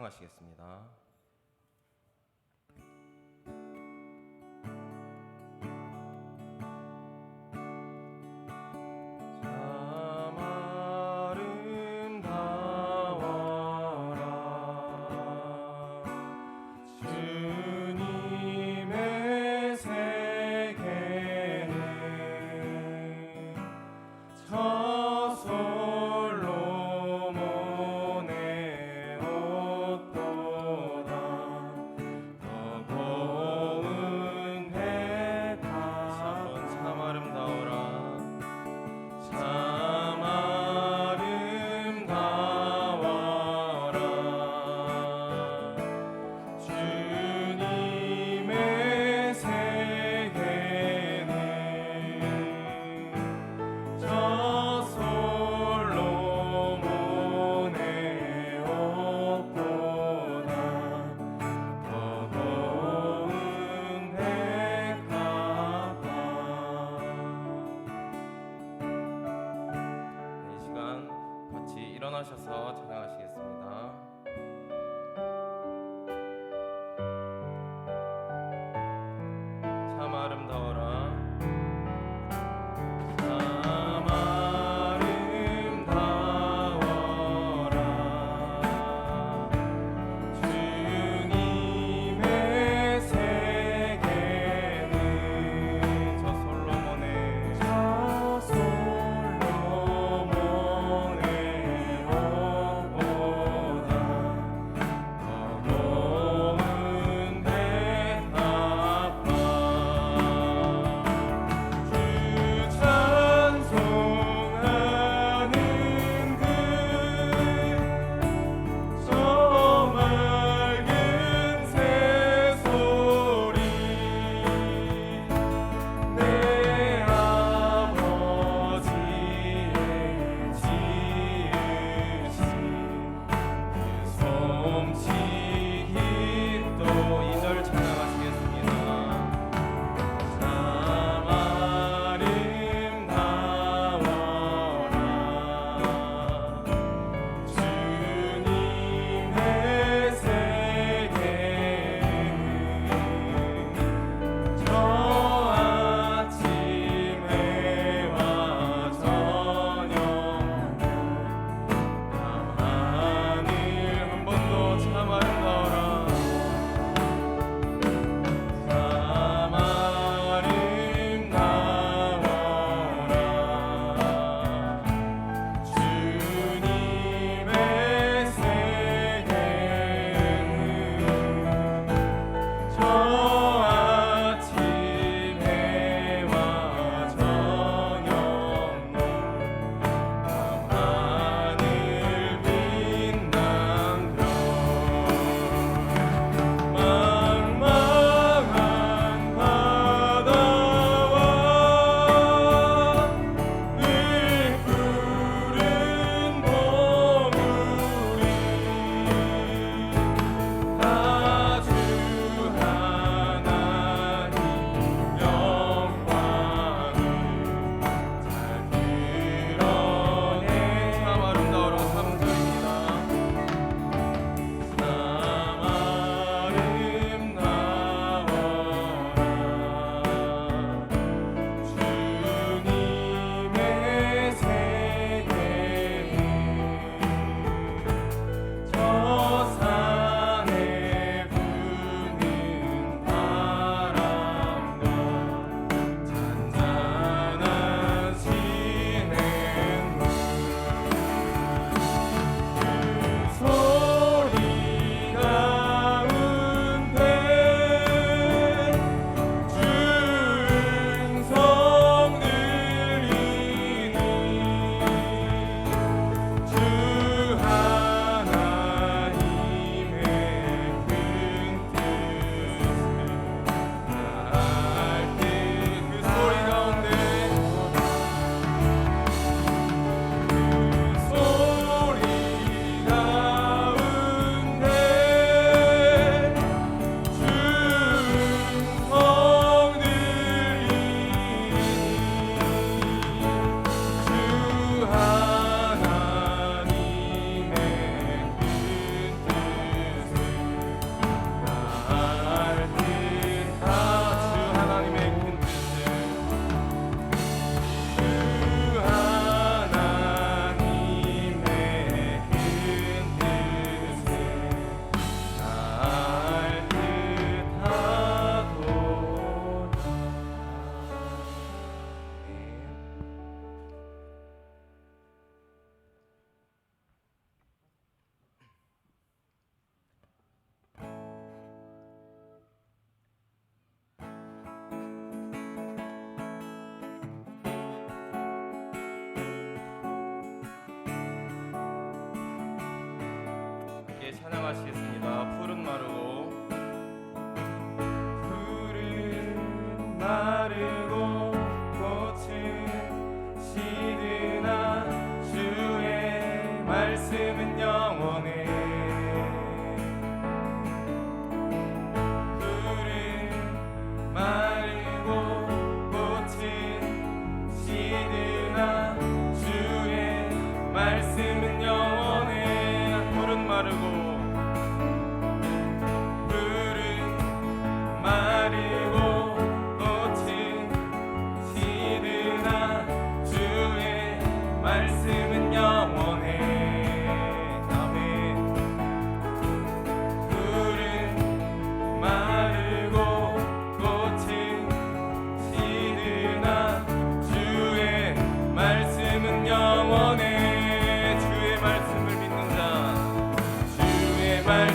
찬양하시겠습니다. 일어나셔서 찬양하시겠습니다. 참 아름다워라. 저 솔로몬의 찬양하시겠습니다. 푸른 마르고 푸른 마르고 꽃은 시드나 주의 말씀은 영원해. 푸른 마르고 꽃은 시드나 주의 말씀은 영원해. 푸른 마르고 말씀은 영원해. 아멘. 푸른 마르고 꽃은 시드나 주의 말씀은 영원해. 주의 말씀을 믿는 자, 주의 말씀을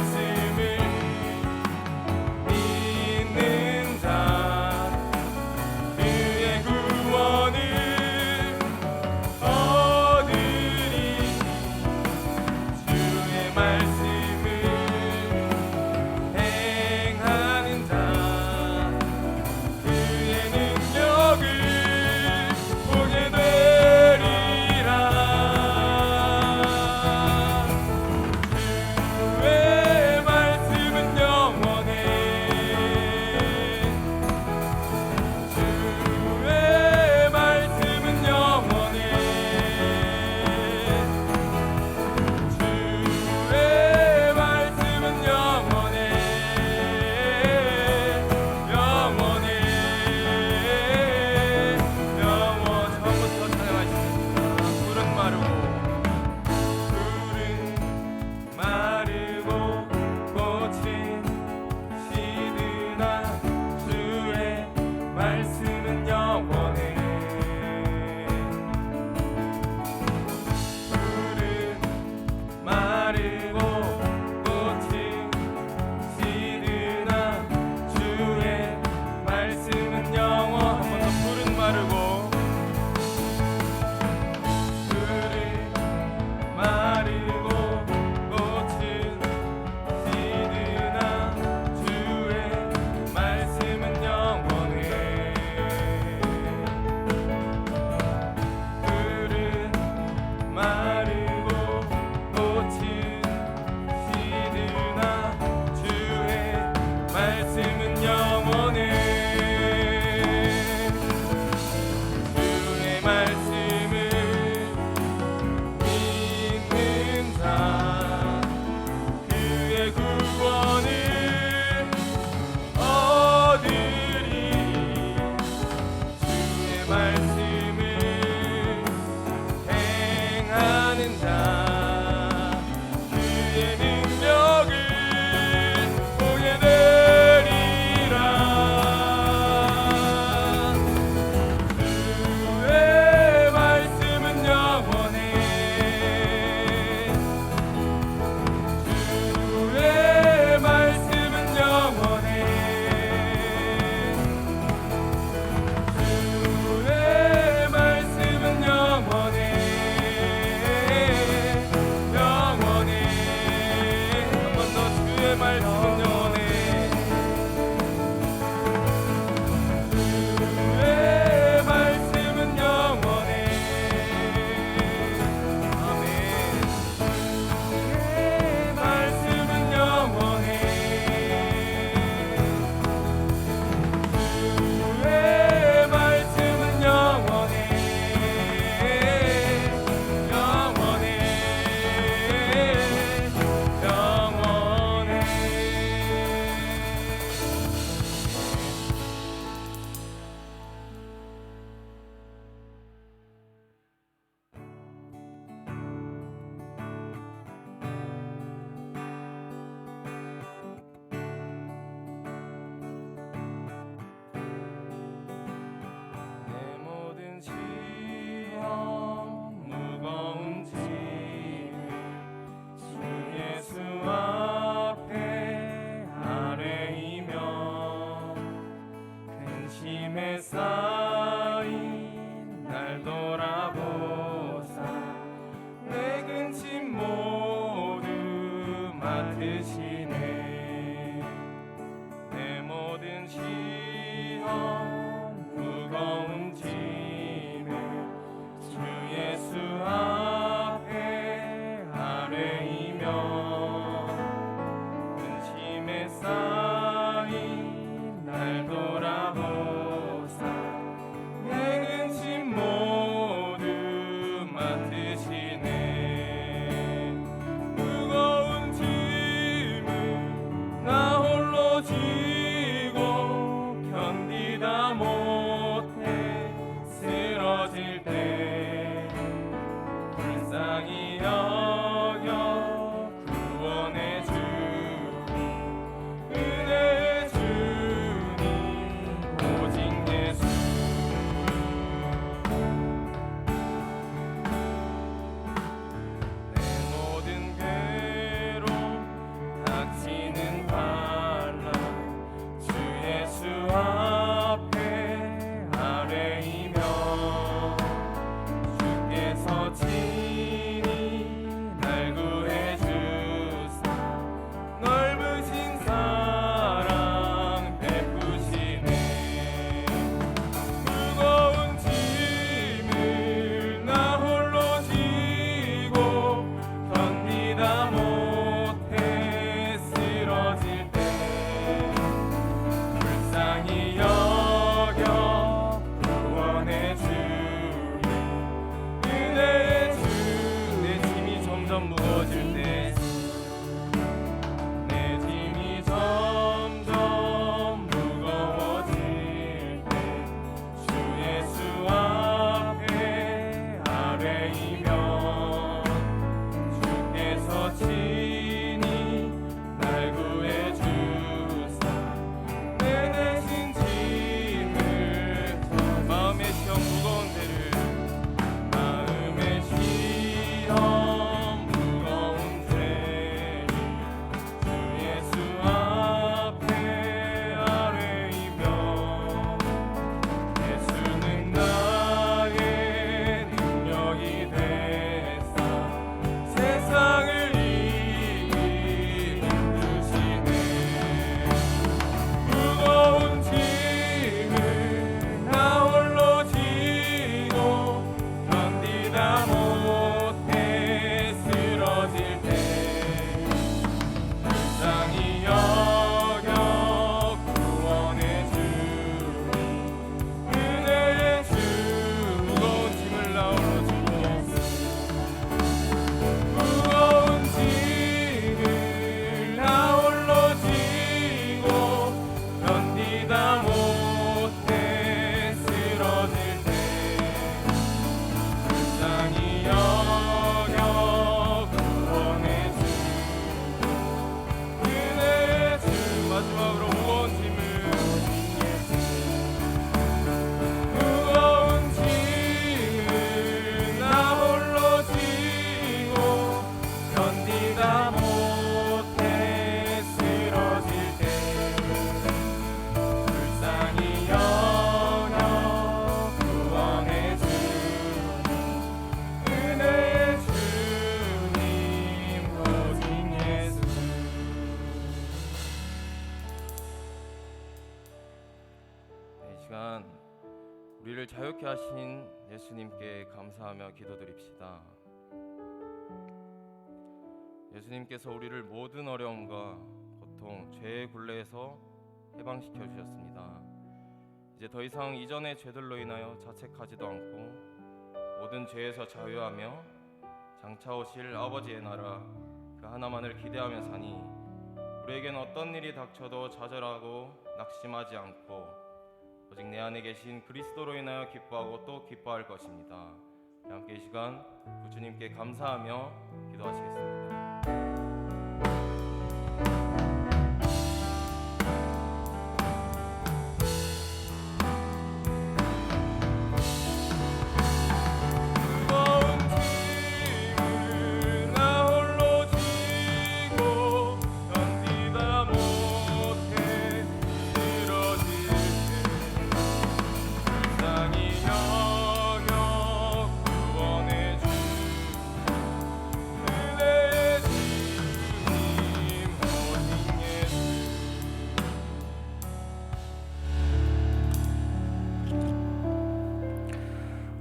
믿는 자, 그의 구원을 주의 말씀은 영원해. 우리를 자유케 하신 예수님께 감사하며 기도드립시다. 예수님께서 우리를 모든 어려움과 고통, 죄의 굴레에서 해방시켜 주셨습니다. 이제 더 이상 이전의 죄들로 인하여 자책하지도 않고 모든 죄에서 자유하며 장차 오실 아버지의 나라 그 하나만을 기대하며 사니 우리에게는 어떤 일이 닥쳐도 좌절하고 낙심하지 않고 오직 내 안에 계신 그리스도로 인하여 기뻐하고 또 기뻐할 것입니다. 함께 이 시간 구주님께 감사하며 기도하시겠습니다.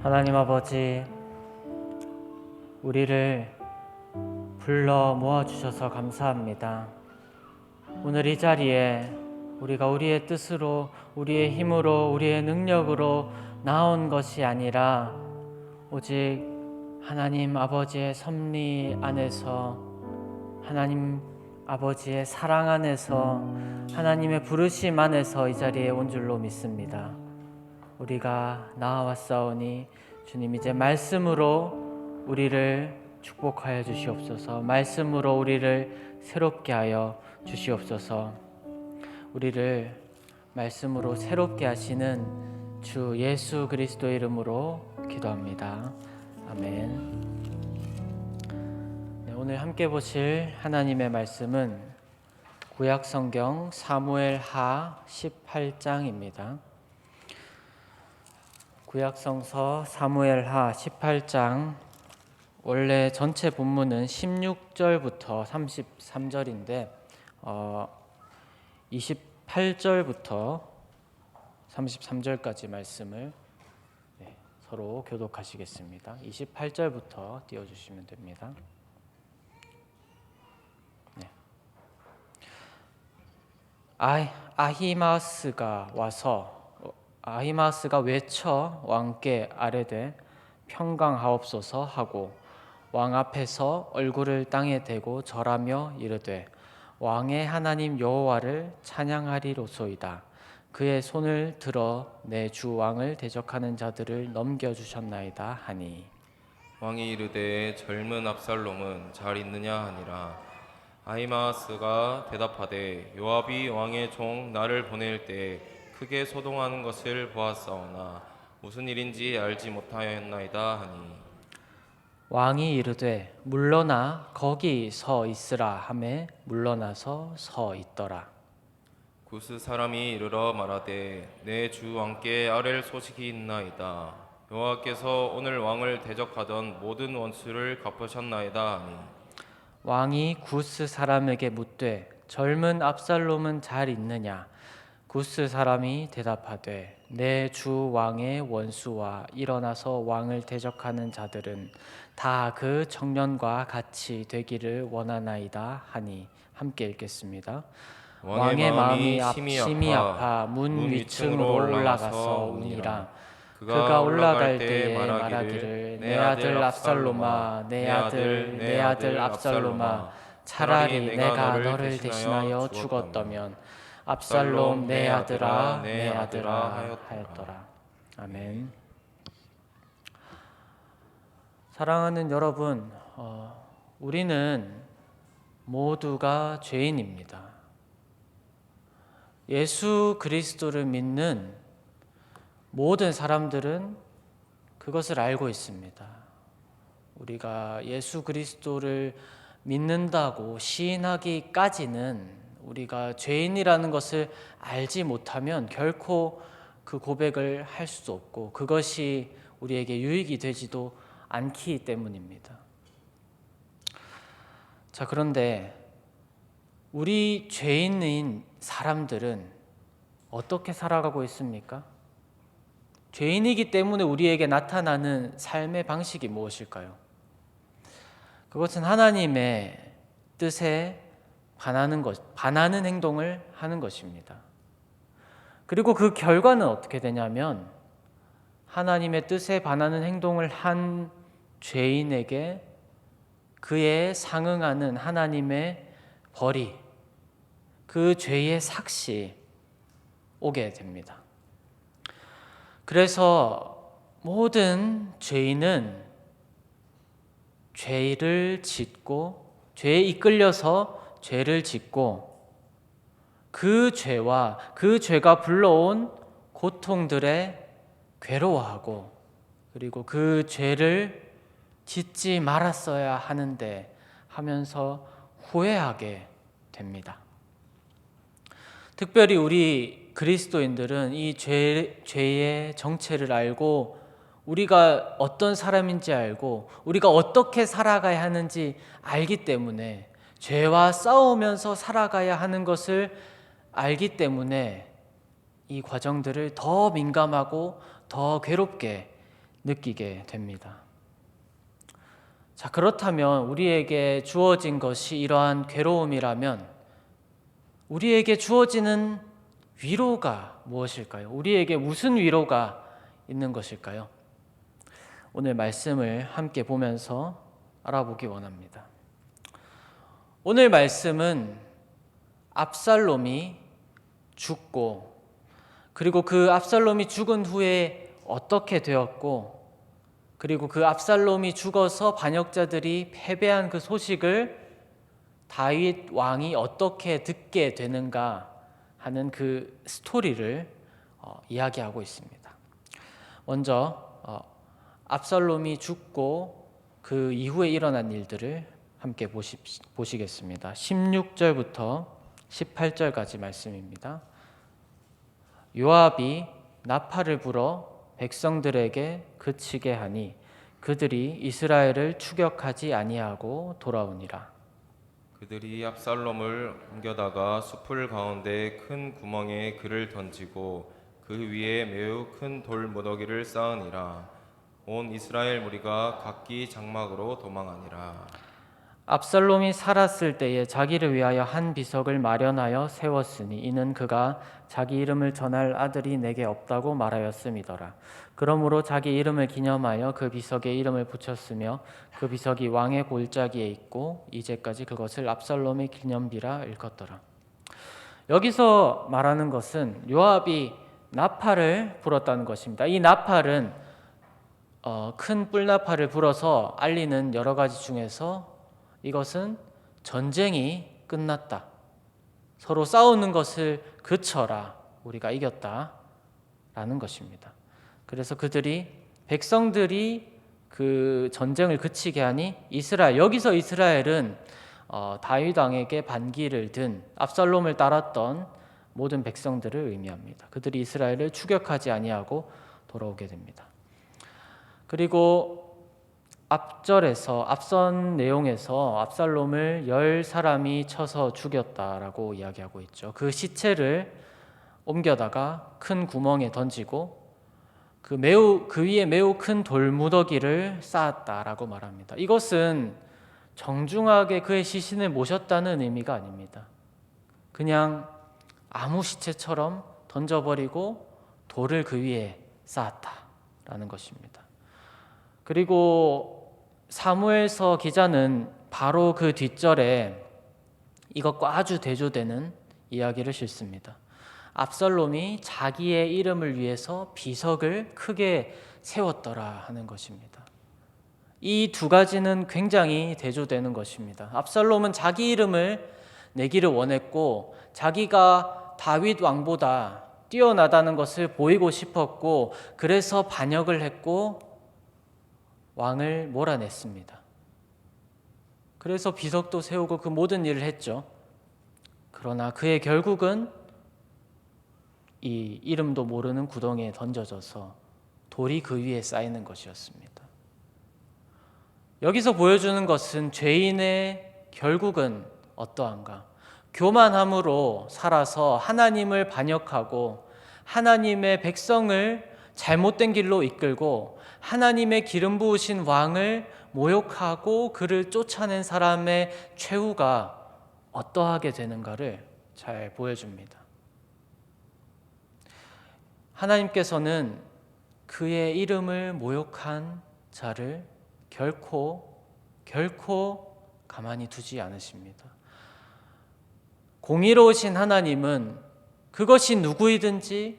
하나님 아버지, 우리를 불러 모아주셔서 감사합니다. 오늘 이 자리에 우리가 우리의 뜻으로, 우리의 힘으로, 우리의 능력으로 나온 것이 아니라 오직 하나님 아버지의 섭리 안에서, 하나님 아버지의 사랑 안에서, 하나님의 부르심 안에서 이 자리에 온 줄로 믿습니다. 우리가 나아왔사오니 주님, 이제 말씀으로 우리를 축복하여 주시옵소서. 말씀으로 우리를 새롭게 하여 주시옵소서. 우리를 말씀으로 새롭게 하시는 주 예수 그리스도의 이름으로 기도합니다. 아멘. 네, 오늘 함께 보실 하나님의 말씀은 구약성경 사무엘하 18장입니다. 구약성서 사무엘하 18장, 원래 전체 본문은 16절부터 33절인데 28절부터 33절까지 말씀을 서로 교독하시겠습니다. 28절부터 띄워주시면 됩니다. 아히마스가 외쳐 왕께 아뢰되 평강하옵소서 하고 왕 앞에서 얼굴을 땅에 대고 절하며 이르되 왕의 하나님 여호와를 찬양하리로소이다. 그의 손을 들어 내 주 왕을 대적하는 자들을 넘겨주셨나이다 하니, 왕이 이르되 젊은 압살롬은 잘 있느냐 하니라. 아히마아스가 대답하되 요압이 왕의 종 나를 보낼 때 크게 소동하는 것을 보았사오나 무슨 일인지 알지 못하였나이다 하니, 왕이 이르되 물러나 거기 서 있으라 하매 물러나서 서 있더라. 구스 사람이 이르러 말하되 내 주 왕께 아랠 소식이 있나이다. 여호와께서 오늘 왕을 대적하던 모든 원수를 갚으셨나이다 하니, 왕이 구스 사람에게 묻되 젊은 압살롬은 잘 있느냐? 구스 사람이 대답하되 내 주 왕의 원수와 일어나서 왕을 대적하는 자들은 다 그 청년과 같이 되기를 원하나이다 하니, 함께 읽겠습니다. 왕의 마음이 심히 아파 문 위층으로 올라가서 우니라. 그가 올라갈 때에 말하기를 내 아들 압살롬아, 내 아들 압살롬아, 차라리 내가 너를 대신하여 죽었다면 압살롬 내 아들아 하였더라. 아멘. 사랑하는 여러분, 우리는 모두가 죄인입니다. 예수 그리스도를 믿는 모든 사람들은 그것을 알고 있습니다. 우리가 예수 그리스도를 믿는다고 시인하기까지는 우리가 죄인이라는 것을 알지 못하면 결코 그 고백을 할 수 없고 그것이 우리에게 유익이 되지도 않기 때문입니다. 자, 그런데 우리 죄인인 사람들은 어떻게 살아가고 있습니까? 죄인이기 때문에 우리에게 나타나는 삶의 방식이 무엇일까요? 그것은 하나님의 뜻에 반하는 행동을 하는 것입니다. 그리고 그 결과는 어떻게 되냐면 하나님의 뜻에 반하는 행동을 한 죄인에게 그에 상응하는 하나님의 벌이, 그 죄의 삭시 오게 됩니다. 그래서 모든 죄인은 죄를 짓고, 죄에 이끌려서 죄를 짓고, 그 죄와 그 죄가 불러온 고통들에 괴로워하고, 그리고 그 죄를 짓지 말았어야 하는데 하면서 후회하게 됩니다. 특별히 우리 그리스도인들은 이 죄의 정체를 알고, 우리가 어떤 사람인지 알고, 우리가 어떻게 살아가야 하는지 알기 때문에, 죄와 싸우면서 살아가야 하는 것을 알기 때문에 이 과정들을 더 민감하고 더 괴롭게 느끼게 됩니다. 자, 그렇다면 우리에게 주어진 것이 이러한 괴로움이라면 우리에게 주어지는 위로가 무엇일까요? 우리에게 무슨 위로가 있는 것일까요? 오늘 말씀을 함께 보면서 알아보기 원합니다. 오늘 말씀은 압살롬이 죽고, 그리고 그 압살롬이 죽은 후에 어떻게 되었고, 그리고 그 압살롬이 죽어서 반역자들이 패배한 그 소식을 다윗 왕이 어떻게 듣게 되는가 하는 그 스토리를 이야기하고 있습니다. 먼저 압살롬이 죽고 그 이후에 일어난 일들을 함께 보시겠습니다. 16절부터 18절까지 말씀입니다. 요압이 나팔을 불어 백성들에게 그치게 하니 그들이 이스라엘을 추격하지 아니하고 돌아오니라. 그들이 압살롬을 옮겨다가 숲을 가운데 큰 구멍에 그를 던지고 그 위에 매우 큰 돌 무더기를 쌓으니라. 온 이스라엘 무리가 각기 장막으로 도망하니라. 압살롬이 살았을 때에 자기를 위하여 한 비석을 마련하여 세웠으니 이는 그가 자기 이름을 전할 아들이 내게 없다고 말하였음이더라. 그러므로 자기 이름을 기념하여 그 비석에 이름을 붙였으며 그 비석이 왕의 골짜기에 있고 이제까지 그것을 압살롬의 기념비라 일컫더라. 여기서 말하는 것은 요압이 나팔을 불었다는 것입니다. 이 나팔은 큰 뿔나팔을 불어서 알리는 여러 가지 중에서 이것은 전쟁이 끝났다, 서로 싸우는 것을 그쳐라, 우리가 이겼다 라는 것입니다. 그래서 백성들이 그 전쟁을 그치게 하니 여기서 이스라엘은 다윗 왕에게 반기를 든 압살롬을 따랐던 모든 백성들을 의미합니다. 그들이 이스라엘을 추격하지 아니하고 돌아오게 됩니다. 그리고 앞선 내용에서 압살롬을 10사람이 쳐서 죽였다라고 이야기하고 있죠. 그 시체를 옮겨다가 큰 구멍에 던지고 그 위에 매우 큰 돌무더기를 쌓았다라고 말합니다. 이것은 정중하게 그의 시신을 모셨다는 의미가 아닙니다. 그냥 아무 시체처럼 던져버리고 돌을 그 위에 쌓았다라는 것입니다. 그리고 사무엘서 기자는 바로 그 뒷절에 이것과 아주 대조되는 이야기를 실습니다. 압살롬이 자기의 이름을 위해서 비석을 크게 세웠더라 하는 것입니다. 이 두 가지는 굉장히 대조되는 것입니다. 압살롬은 자기 이름을 내기를 원했고 자기가 다윗 왕보다 뛰어나다는 것을 보이고 싶었고 그래서 반역을 했고 왕을 몰아냈습니다. 그래서 비석도 세우고 그 모든 일을 했죠. 그러나 그의 결국은 이 이름도 모르는 구덩이에 던져져서 돌이 그 위에 쌓이는 것이었습니다. 여기서 보여주는 것은 죄인의 결국은 어떠한가? 교만함으로 살아서 하나님을 반역하고 하나님의 백성을 잘못된 길로 이끌고 하나님의 기름 부으신 왕을 모욕하고 그를 쫓아낸 사람의 최후가 어떠하게 되는가를 잘 보여줍니다. 하나님께서는 그의 이름을 모욕한 자를 결코 가만히 두지 않으십니다. 공의로우신 하나님은 그것이 누구이든지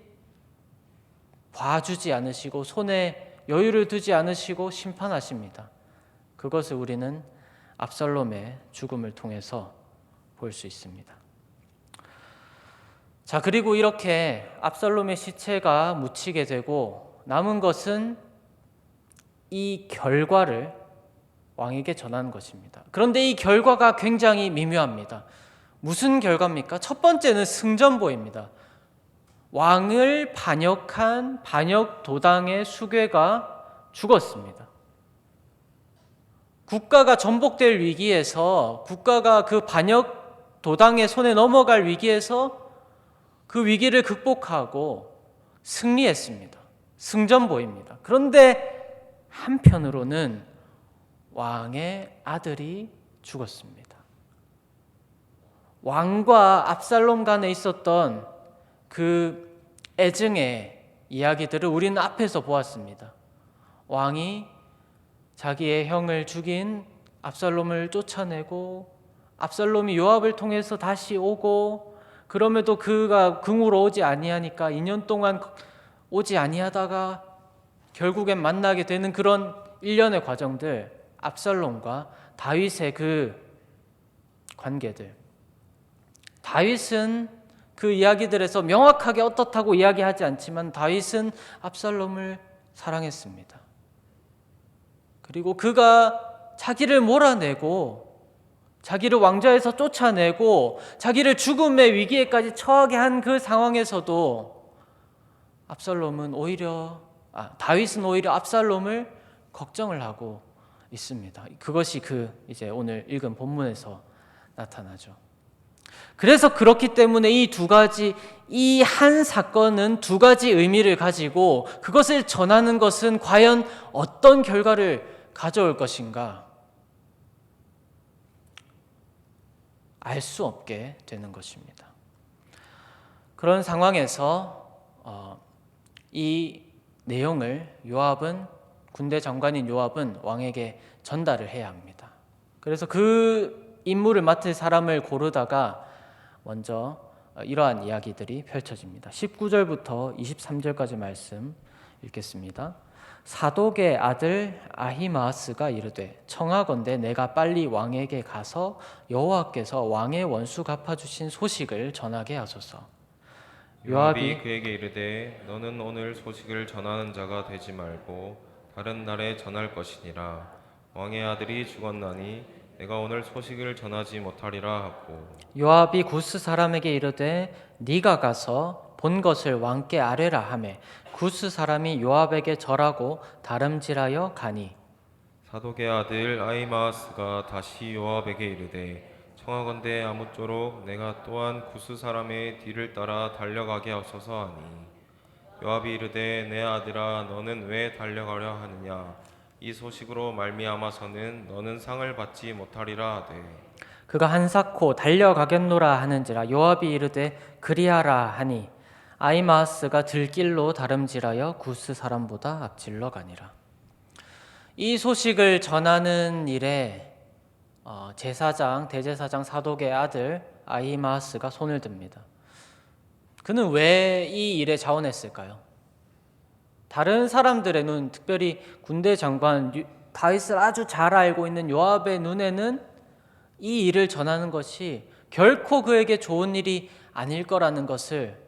봐주지 않으시고 손에 여유를 두지 않으시고 심판하십니다. 그것을 우리는 압살롬의 죽음을 통해서 볼 수 있습니다. 자, 그리고 이렇게 압살롬의 시체가 묻히게 되고 남은 것은 이 결과를 왕에게 전하는 것입니다. 그런데 이 결과가 굉장히 미묘합니다. 무슨 결과입니까? 첫 번째는 승전보입니다. 왕을 반역한 반역 도당의 수괴가 죽었습니다. 국가가 전복될 위기에서, 국가가 그 반역 도당의 손에 넘어갈 위기에서 그 위기를 극복하고 승리했습니다. 승전보입니다. 그런데 한편으로는 왕의 아들이 죽었습니다. 왕과 압살롬 간에 있었던 그 애증의 이야기들을 우리는 앞에서 보았습니다. 왕이 자기의 형을 죽인 압살롬을 쫓아내고 압살롬이 요압을 통해서 다시 오고 그럼에도 그가 궁으로 오지 아니하니까 2년 동안 오지 아니하다가 결국엔 만나게 되는 그런 일련의 과정들, 압살롬과 다윗의 그 관계들. 다윗은 그 이야기들에서 명확하게 어떻다고 이야기하지 않지만 다윗은 압살롬을 사랑했습니다. 그리고 그가 자기를 몰아내고 자기를 왕좌에서 쫓아내고 자기를 죽음의 위기에까지 처하게 한 그 상황에서도 다윗은 오히려 압살롬을 걱정을 하고 있습니다. 그것이 이제 오늘 읽은 본문에서 나타나죠. 그래서 그렇기 때문에 이 한 사건은 두 가지 의미를 가지고 그것을 전하는 것은 과연 어떤 결과를 가져올 것인가 알 수 없게 되는 것입니다. 그런 상황에서 이 내용을 군대 장관인 요압은 왕에게 전달을 해야 합니다. 그래서 그 임무를 맡을 사람을 고르다가 먼저 이러한 이야기들이 펼쳐집니다. 19절부터 23절까지 말씀 읽겠습니다. 사독의 아들 아히마아스가 이르되 청하건대 내가 빨리 왕에게 가서 여호와께서 왕의 원수 갚아주신 소식을 전하게 하소서. 요압이 그에게 이르되 너는 오늘 소식을 전하는 자가 되지 말고 다른 날에 전할 것이니라. 왕의 아들이 죽었나니 내가 오늘 소식을 전하지 못하리라 하고 요압이 구스 사람에게 이르되 네가 가서 본 것을 왕께 아뢰라 하매 구스 사람이 요압에게 절하고 다름질하여 가니 사독의 아들 아히마아스가 다시 요압에게 이르되 청하건대 아무쪼록 내가 또한 구스 사람의 뒤를 따라 달려가게 하소서 하니 요압이 이르되 내 아들아 너는 왜 달려가려 하느냐 이 소식으로 말미암아서는 너는 상을 받지 못하리라 하되 그가 한사코 달려가겠노라 하는지라 요압이 이르되 그리하라 하니 아히마아스가 들길로 다름질하여 구스 사람보다 앞질러 가니라. 이 소식을 전하는 일에 대제사장 사독의 아들 아히마아스가 손을 듭니다. 그는 왜 이 일에 자원했을까요? 다른 사람들의 눈, 특별히 군대 장관 다윗을 아주 잘 알고 있는 요압의 눈에는 이 일을 전하는 것이 결코 그에게 좋은 일이 아닐 거라는 것을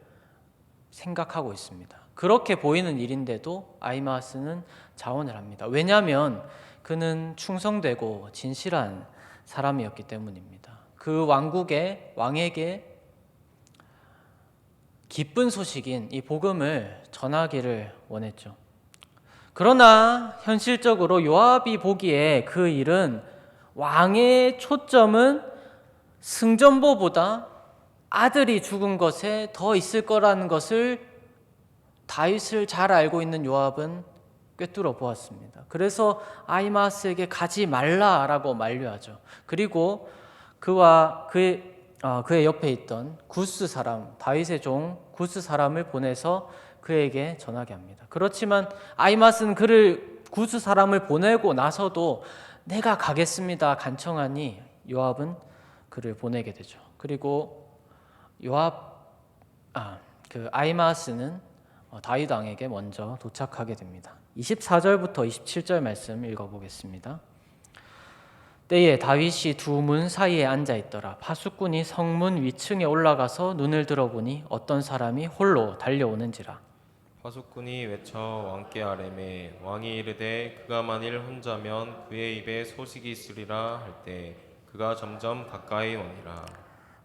생각하고 있습니다. 그렇게 보이는 일인데도 아히마아스는 자원을 합니다. 왜냐하면 그는 충성되고 진실한 사람이었기 때문입니다. 그 왕에게 기쁜 소식인 이 복음을 전하기를 원했죠. 그러나 현실적으로 요압이 보기에 그 일은 왕의 초점은 승전보보다 아들이 죽은 것에 더 있을 거라는 것을 다윗을 잘 알고 있는 요압은 꿰뚫어 보았습니다. 그래서 아히마아스에게 가지 말라라고 만류하죠. 그리고 그의 옆에 있던 구스 사람, 다윗의 종 구스 사람을 보내서 그에게 전하게 합니다. 그렇지만 아히마아스는 구스 사람을 보내고 나서도 내가 가겠습니다 간청하니 요압은 그를 보내게 되죠. 그리고 아히마아스는 다윗 왕에게 먼저 도착하게 됩니다. 24절부터 27절 말씀 읽어보겠습니다. 때에 다윗이 두 문 사이에 앉아 있더라. 파수꾼이 성문 위층에 올라가서 눈을 들어보니 어떤 사람이 홀로 달려오는지라. 파수꾼이 외쳐 왕께 아뢰매 왕이 이르되 그가 만일 혼자면 그의 입에 소식이 있으리라 할 때 그가 점점 가까이 오니라.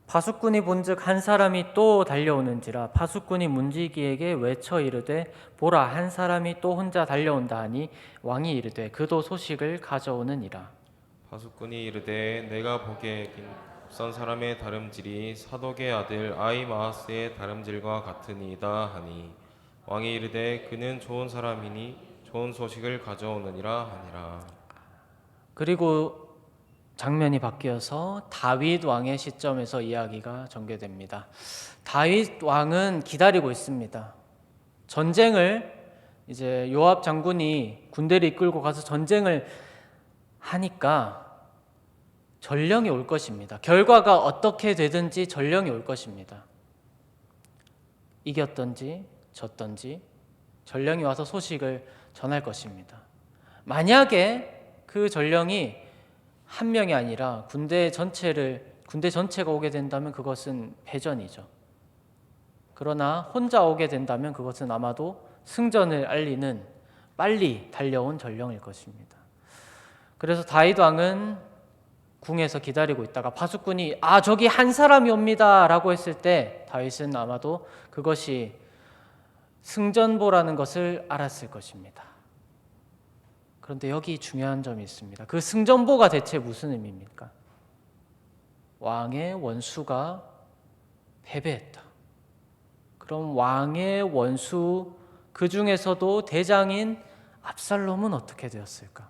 파수꾼이 본즉 한 사람이 또 달려오는지라. 파수꾼이 문지기에게 외쳐 이르되 보라 한 사람이 또 혼자 달려온다 하니 왕이 이르되 그도 소식을 가져오느니라. 파수꾼이 이르되 내가 보기에 선 사람의 다름질이 사독의 아들 아히마아스의 다름질과 같으니이다 하니 왕이 이르되 그는 좋은 사람이니 좋은 소식을 가져오느니라 하니라. 그리고 장면이 바뀌어서 다윗 왕의 시점에서 이야기가 전개됩니다. 다윗 왕은 기다리고 있습니다. 전쟁을 이제 요압 장군이 군대를 이끌고 가서 전쟁을 하니까 전령이 올 것입니다. 결과가 어떻게 되든지 전령이 올 것입니다. 이겼든지 졌든지 전령이 와서 소식을 전할 것입니다. 만약에 그 전령이 한 명이 아니라 군대 전체가 오게 된다면 그것은 패전이죠. 그러나 혼자 오게 된다면 그것은 아마도 승전을 알리는 빨리 달려온 전령일 것입니다. 그래서 다윗 왕은 궁에서 기다리고 있다가 파수꾼이 저기 한 사람이 옵니다 라고 했을 때 다윗은 아마도 그것이 승전보라는 것을 알았을 것입니다. 그런데 여기 중요한 점이 있습니다. 그 승전보가 대체 무슨 의미입니까? 왕의 원수가 패배했다. 그럼 왕의 원수 그 중에서도 대장인 압살롬은 어떻게 되었을까?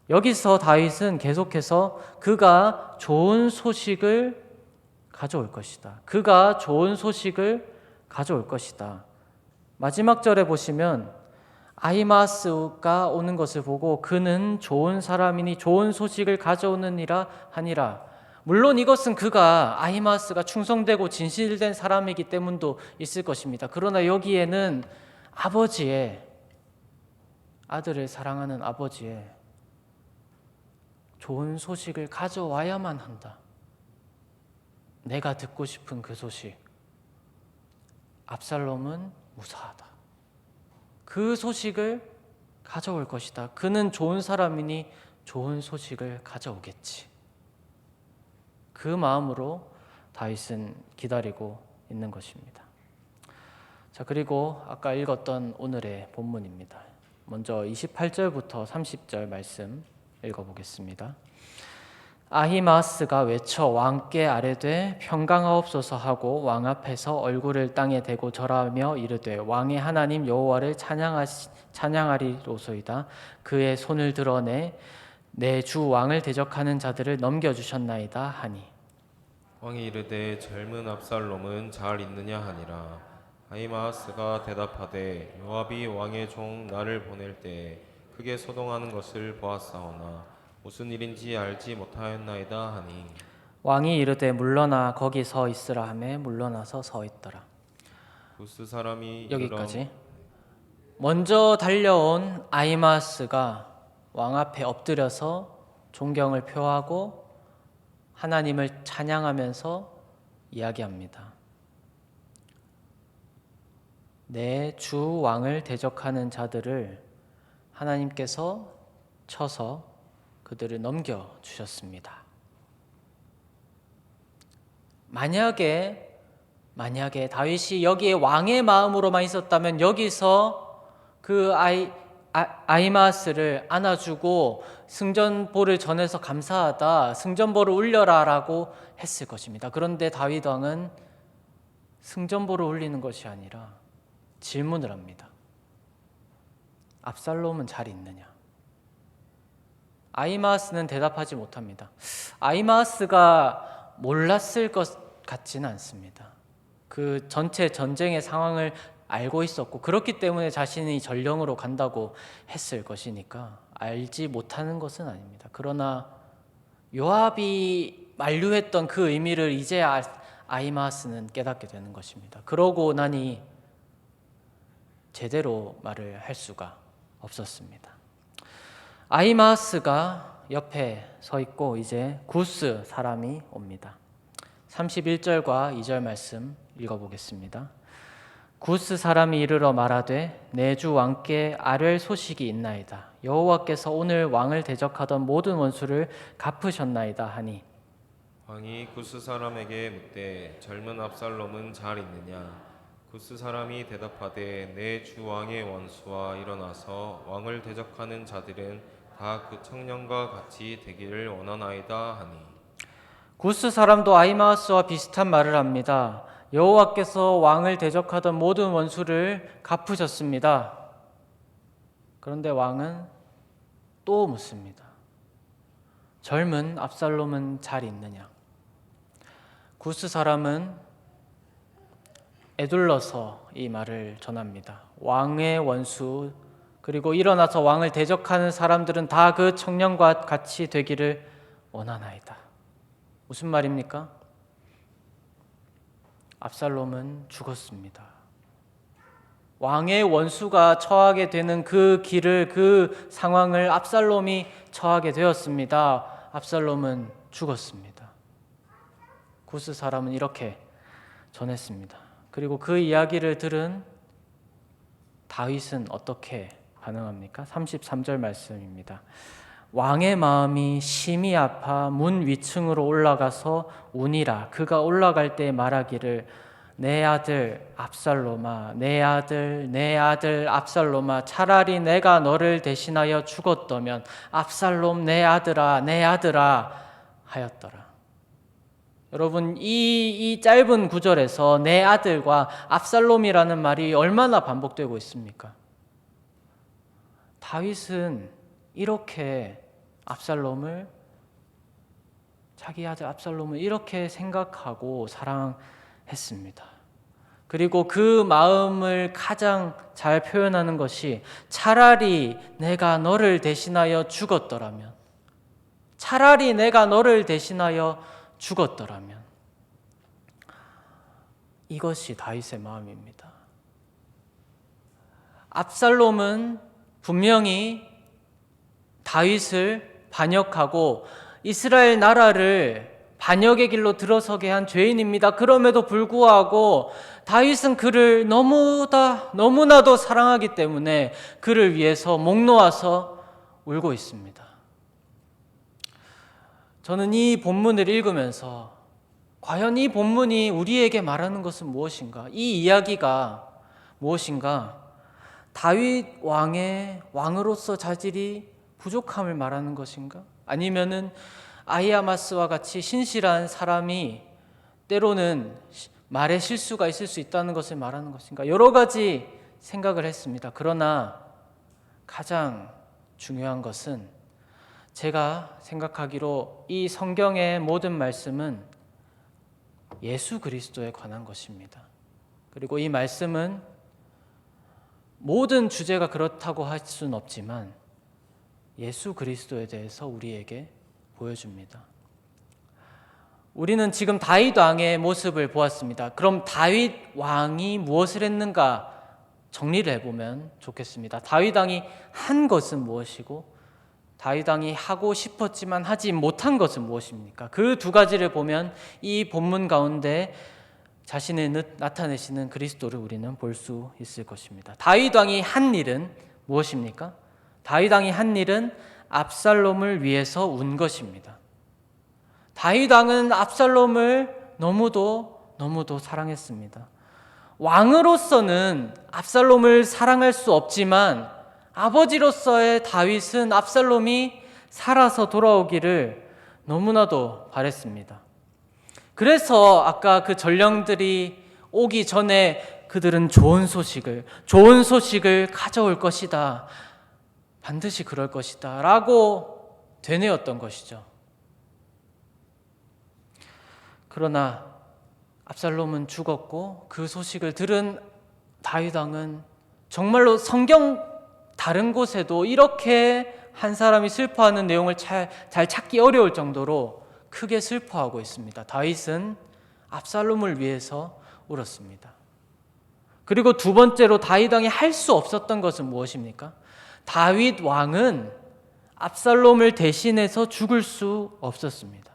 여기서 다윗은 계속해서 그가 좋은 소식을 가져올 것이다. 그가 좋은 소식을 가져올 것이다. 마지막 절에 보시면 아히마아스가 오는 것을 보고 그는 좋은 사람이니 좋은 소식을 가져오느니라 하니라. 물론 이것은 아히마아스가 충성되고 진실된 사람이기 때문도 있을 것입니다. 그러나 여기에는 아들을 사랑하는 아버지의 좋은 소식을 가져와야만 한다. 내가 듣고 싶은 그 소식. 압살롬은 무사하다. 그 소식을 가져올 것이다. 그는 좋은 사람이니 좋은 소식을 가져오겠지. 그 마음으로 다윗은 기다리고 있는 것입니다. 자, 그리고 아까 읽었던 오늘의 본문입니다. 먼저 28절부터 30절 말씀 읽어보겠습니다. 아히마아스가 외쳐 왕께 아뢰되 평강하옵소서 하고 왕 앞에서 얼굴을 땅에 대고 절하며 이르되 왕의 하나님 여호와를 찬양하리로소이다. 그의 손을 드러내 내 주 왕을 대적하는 자들을 넘겨주셨나이다 하니. 왕이 이르되 젊은 압살롬은 잘 있느냐 하니라. 아히마아스가 대답하되 요압이 왕의 종 나를 보낼 때 크게 소동하는 것을 보았사오나 무슨 일인지 알지 못하였나이다 하니. 왕이 이르되 물러나 거기 서 있으라 하매 물러나서 서 있더라. 구스 사람이 여기까지. 먼저 달려온 아히마아스가 왕 앞에 엎드려서 존경을 표하고 하나님을 찬양하면서 이야기합니다. 내 주 왕을 대적하는 자들을 하나님께서 쳐서 그들을 넘겨주셨습니다. 만약에 다윗이 여기에 왕의 마음으로만 있었다면 여기서 그 아히마아스를 안아주고 승전보를 전해서 감사하다, 승전보를 울려라 라고 했을 것입니다. 그런데 다윗 왕은 승전보를 울리는 것이 아니라 질문을 합니다. 압살롬은 잘 있느냐? 아히마아스는 대답하지 못합니다. 아히마아스가 몰랐을 것 같지는 않습니다. 그 전체 전쟁의 상황을 알고 있었고 그렇기 때문에 자신이 전령으로 간다고 했을 것이니까 알지 못하는 것은 아닙니다. 그러나 요압이 만류했던 그 의미를 이제 아히마아스는 깨닫게 되는 것입니다. 그러고 나니 제대로 말을 할 수가 없었습니다. 아히마아스가 옆에 서 있고 이제 구스 사람이 옵니다. 31절과 2절 말씀 읽어보겠습니다. 구스 사람이 이르러 말하되 내 주 왕께 아뢰 소식이 있나이다. 여호와께서 오늘 왕을 대적하던 모든 원수를 갚으셨나이다 하니 왕이 구스 사람에게 묻되 젊은 압살롬은 잘 있느냐? 구스 사람이 대답하되 내 주 왕의 원수와 일어나서 왕을 대적하는 자들은 다 그 청년과 같이 되기를 원하나이다 하니 구스 사람도 아히마아스와 비슷한 말을 합니다. 여호와께서 왕을 대적하던 모든 원수를 갚으셨습니다. 그런데 왕은 또 묻습니다. 젊은 압살롬은 잘 있느냐? 구스 사람은 에둘러서 이 말을 전합니다. 왕의 원수 그리고 일어나서 왕을 대적하는 사람들은 다 그 청년과 같이 되기를 원하나이다. 무슨 말입니까? 압살롬은 죽었습니다. 왕의 원수가 처하게 되는 그 길을 그 상황을 압살롬이 처하게 되었습니다. 압살롬은 죽었습니다. 구스 사람은 이렇게 전했습니다. 그리고 그 이야기를 들은 다윗은 어떻게 반응합니까? 33절 말씀입니다. 왕의 마음이 심히 아파 문 위층으로 올라가서 우니라. 그가 올라갈 때 말하기를 내 아들 압살롬아, 내 아들 압살롬아, 차라리 내가 너를 대신하여 죽었더면 압살롬 내 아들아 하였더라. 여러분 이 짧은 구절에서 내 아들과 압살롬이라는 말이 얼마나 반복되고 있습니까? 다윗은 이렇게 자기 아들 압살롬을 이렇게 생각하고 사랑했습니다. 그리고 그 마음을 가장 잘 표현하는 것이 차라리 내가 너를 대신하여 죽었더라면 이것이 다윗의 마음입니다. 압살롬은 분명히 다윗을 반역하고 이스라엘 나라를 반역의 길로 들어서게 한 죄인입니다. 그럼에도 불구하고 다윗은 그를 너무나도 사랑하기 때문에 그를 위해서 목 놓아서 울고 있습니다. 저는 이 본문을 읽으면서 과연 이 본문이 우리에게 말하는 것은 무엇인가? 이 이야기가 무엇인가? 다윗 왕으로서 자질이 부족함을 말하는 것인가? 아니면은 아히마아스와 같이 신실한 사람이 때로는 말에 실수가 있을 수 있다는 것을 말하는 것인가? 여러 가지 생각을 했습니다. 그러나 가장 중요한 것은 제가 생각하기로 이 성경의 모든 말씀은 예수 그리스도에 관한 것입니다. 그리고 이 말씀은 모든 주제가 그렇다고 할 수는 없지만 예수 그리스도에 대해서 우리에게 보여줍니다. 우리는 지금 다윗 왕의 모습을 보았습니다. 그럼 다윗 왕이 무엇을 했는가 정리를 해보면 좋겠습니다. 다윗 왕이 한 것은 무엇이고 다윗 왕이 하고 싶었지만 하지 못한 것은 무엇입니까? 그 두 가지를 보면 이 본문 가운데 자신을 나타내시는 그리스도를 우리는 볼 수 있을 것입니다. 다윗 왕이 한 일은 무엇입니까? 다윗 왕이 한 일은 압살롬을 위해서 운 것입니다. 다윗 왕은 압살롬을 너무도 사랑했습니다. 왕으로서는 압살롬을 사랑할 수 없지만 아버지로서의 다윗은 압살롬이 살아서 돌아오기를 너무나도 바랬습니다. 그래서 아까 그 전령들이 오기 전에 그들은 좋은 소식을 가져올 것이다. 반드시 그럴 것이다. 라고 되뇌었던 것이죠. 그러나 압살롬은 죽었고 그 소식을 들은 다윗 왕은 정말로 성경 다른 곳에도 이렇게 한 사람이 슬퍼하는 내용을 잘 찾기 어려울 정도로 크게 슬퍼하고 있습니다. 다윗은 압살롬을 위해서 울었습니다. 그리고 두 번째로 다윗 왕이 할 수 없었던 것은 무엇입니까? 다윗 왕은 압살롬을 대신해서 죽을 수 없었습니다.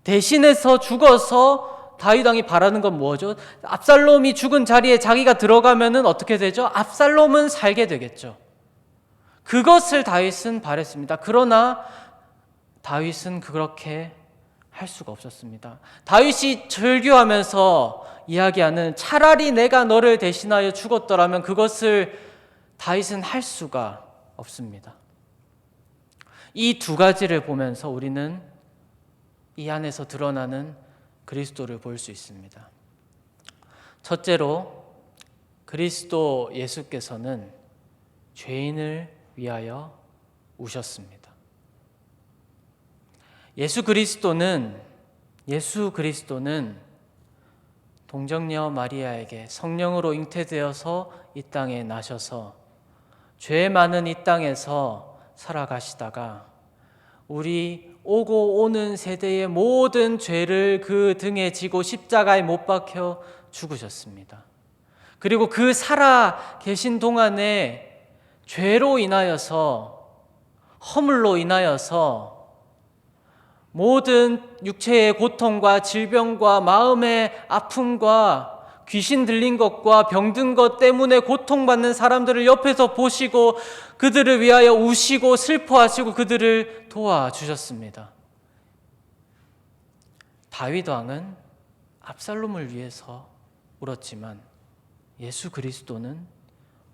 대신해서 죽어서 다윗 왕이 바라는 건 뭐죠? 압살롬이 죽은 자리에 자기가 들어가면은 어떻게 되죠? 압살롬은 살게 되겠죠. 그것을 다윗은 바랬습니다. 그러나 다윗은 그렇게 할 수가 없었습니다. 다윗이 절규하면서 이야기하는 차라리 내가 너를 대신하여 죽었더라면 그것을 다윗은 할 수가 없습니다. 이 두 가지를 보면서 우리는 이 안에서 드러나는 그리스도를 볼 수 있습니다. 첫째로 그리스도 예수께서는 죄인을 위하여 우셨습니다. 예수 그리스도는 동정녀 마리아에게 성령으로 잉태되어서 이 땅에 나셔서 죄 많은 이 땅에서 살아가시다가 우리 오고 오는 세대의 모든 죄를 그 등에 지고 십자가에 못 박혀 죽으셨습니다. 그리고 그 살아 계신 동안에 죄로 인하여서, 허물로 인하여서 모든 육체의 고통과 질병과 마음의 아픔과 귀신 들린 것과 병든 것 때문에 고통받는 사람들을 옆에서 보시고 그들을 위하여 우시고 슬퍼하시고 그들을 도와주셨습니다. 다윗 왕은 압살롬을 위해서 울었지만 예수 그리스도는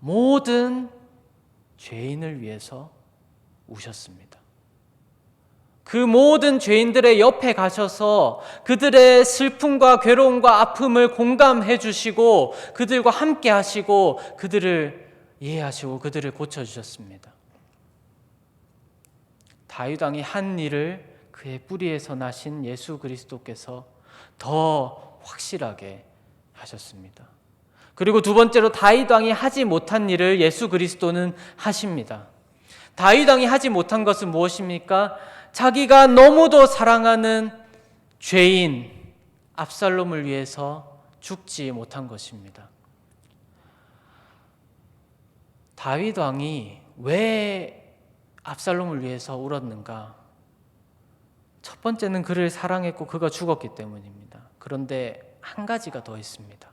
모든 죄인을 위해서 우셨습니다. 그 모든 죄인들의 옆에 가셔서 그들의 슬픔과 괴로움과 아픔을 공감해 주시고 그들과 함께 하시고 그들을 이해하시고 그들을 고쳐주셨습니다. 다윗 왕이 한 일을 그의 뿌리에서 나신 예수 그리스도께서 더 확실하게 하셨습니다. 그리고 두 번째로 다윗 왕이 하지 못한 일을 예수 그리스도는 하십니다. 다윗 왕이 하지 못한 것은 무엇입니까? 자기가 너무도 사랑하는 죄인 압살롬을 위해서 죽지 못한 것입니다. 다윗 왕이 왜 압살롬을 위해서 울었는가? 첫 번째는 그를 사랑했고 그가 죽었기 때문입니다. 그런데 한 가지가 더 있습니다.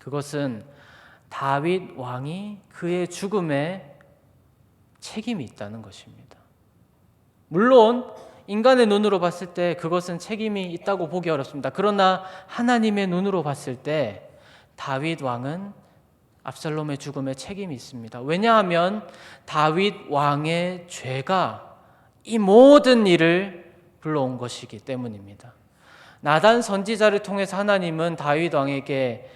그것은 다윗 왕이 그의 죽음에 책임이 있다는 것입니다. 물론 인간의 눈으로 봤을 때 그것은 책임이 있다고 보기 어렵습니다. 그러나 하나님의 눈으로 봤을 때 다윗 왕은 압살롬의 죽음에 책임이 있습니다. 왜냐하면 다윗 왕의 죄가 이 모든 일을 불러온 것이기 때문입니다. 나단 선지자를 통해서 하나님은 다윗 왕에게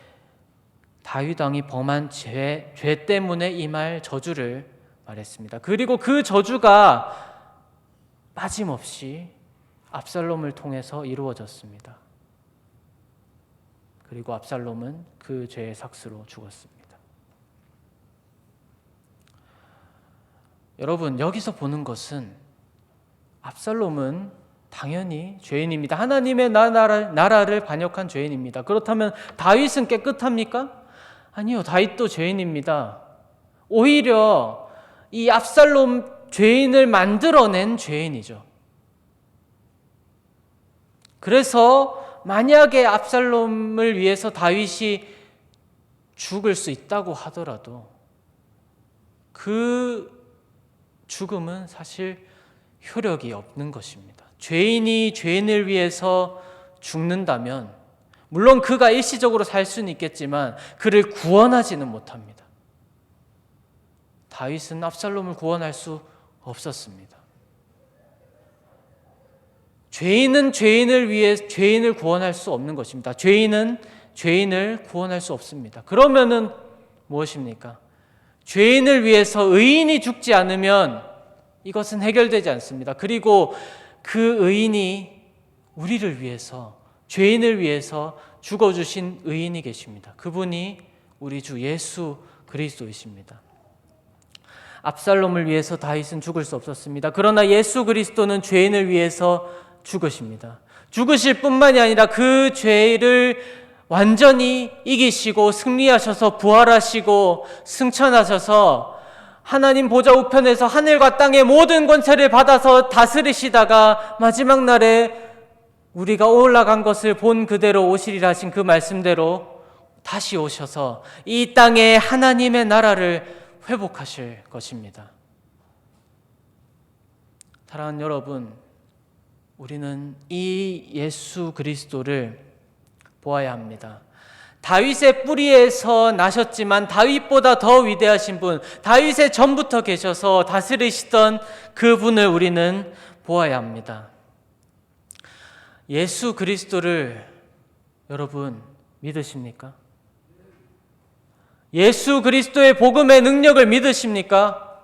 다윗 왕이 범한 죄 때문에 임할 저주를 말했습니다. 그리고 그 저주가 빠짐없이 압살롬을 통해서 이루어졌습니다. 그리고 압살롬은 그 죄의 삭스로 죽었습니다. 여러분, 여기서 보는 것은 압살롬은 당연히 죄인입니다. 하나님의 나라를 반역한 죄인입니다. 그렇다면 다윗은 깨끗합니까? 아니요, 다윗도 죄인입니다. 오히려 이 압살롬 죄인을 만들어낸 죄인이죠. 그래서 만약에 압살롬을 위해서 다윗이 죽을 수 있다고 하더라도 그 죽음은 사실 효력이 없는 것입니다. 죄인이 죄인을 위해서 죽는다면 물론 그가 일시적으로 살 수는 있겠지만 그를 구원하지는 못합니다. 다윗은 압살롬을 구원할 수 없었습니다. 죄인은 죄인을 위해 죄인을 구원할 수 없는 것입니다. 죄인은 죄인을 구원할 수 없습니다. 그러면은 무엇입니까? 죄인을 위해서 의인이 죽지 않으면 이것은 해결되지 않습니다. 그리고 그 의인이 우리를 위해서, 죄인을 위해서 죽어주신 의인이 계십니다. 그분이 우리 주 예수 그리스도이십니다. 압살롬을 위해서 다윗은 죽을 수 없었습니다. 그러나 예수 그리스도는 죄인을 위해서 죽으십니다. 죽으실 뿐만이 아니라 그 죄를 완전히 이기시고 승리하셔서 부활하시고 승천하셔서 하나님 보좌 우편에서 하늘과 땅의 모든 권세를 받아서 다스리시다가 마지막 날에 우리가 올라간 것을 본 그대로 오시리라 하신 그 말씀대로 다시 오셔서 이 땅에 하나님의 나라를 회복하실 것입니다. 사랑하는 여러분, 우리는 이 예수 그리스도를 보아야 합니다. 다윗의 뿌리에서 나셨지만 다윗보다 더 위대하신 분, 다윗의 전부터 계셔서 다스리시던 그분을 우리는 보아야 합니다. 예수 그리스도를 여러분 믿으십니까? 예수 그리스도의 복음의 능력을 믿으십니까?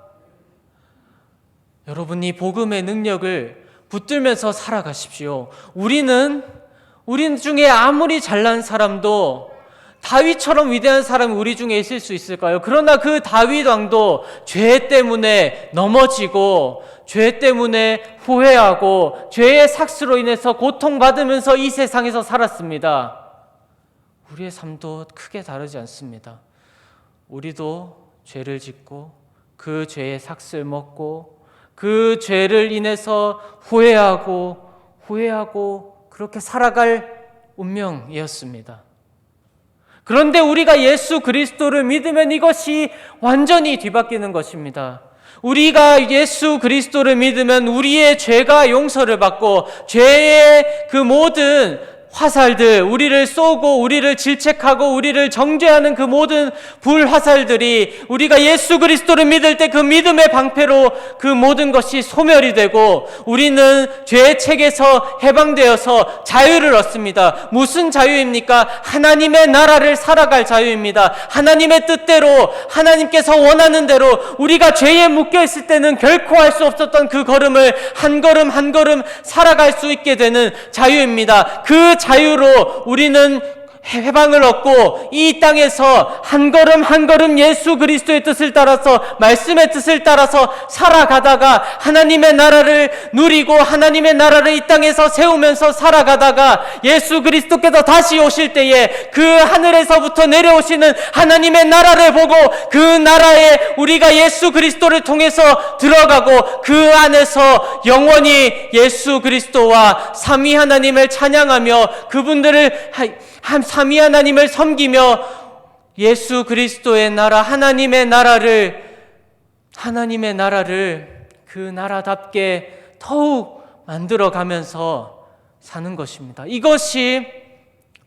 여러분, 이 복음의 능력을 붙들면서 살아가십시오. 우리는 중에 아무리 잘난 사람도 다윗처럼 위대한 사람이 우리 중에 있을 수 있을까요? 그러나 그 다윗 왕도 죄 때문에 넘어지고 죄 때문에 후회하고 죄의 삭스로 인해서 고통받으면서 이 세상에서 살았습니다. 우리의 삶도 크게 다르지 않습니다. 우리도 죄를 짓고 그 죄의 삭스를 먹고 그 죄를 인해서 후회하고 그렇게 살아갈 운명이었습니다. 그런데 우리가 예수 그리스도를 믿으면 이것이 완전히 뒤바뀌는 것입니다. 우리가 예수 그리스도를 믿으면 우리의 죄가 용서를 받고 죄의 그 모든 화살들, 우리를 쏘고 우리를 질책하고 우리를 정죄하는 그 모든 불화살들이 우리가 예수 그리스도를 믿을 때 그 믿음의 방패로 그 모든 것이 소멸이 되고 우리는 죄의 책에서 해방되어서 자유를 얻습니다. 무슨 자유입니까? 하나님의 나라를 살아갈 자유입니다. 하나님의 뜻대로, 하나님께서 원하는 대로 우리가 죄에 묶여있을 때는 결코 할 수 없었던 그 걸음을 한 걸음 한 걸음 살아갈 수 있게 되는 자유입니다. 그 자유로 우리는 해방을 얻고 이 땅에서 한 걸음 한 걸음 예수 그리스도의 뜻을 따라서, 말씀의 뜻을 따라서 살아가다가 하나님의 나라를 누리고 하나님의 나라를 이 땅에서 세우면서 살아가다가 예수 그리스도께서 다시 오실 때에 그 하늘에서부터 내려오시는 하나님의 나라를 보고 그 나라에 우리가 예수 그리스도를 통해서 들어가고 그 안에서 영원히 예수 그리스도와 삼위 하나님을 찬양하며 그분들을 삼위 하나님을 섬기며 예수 그리스도의 나라, 하나님의 나라를 그 나라답게 더욱 만들어가면서 사는 것입니다. 이것이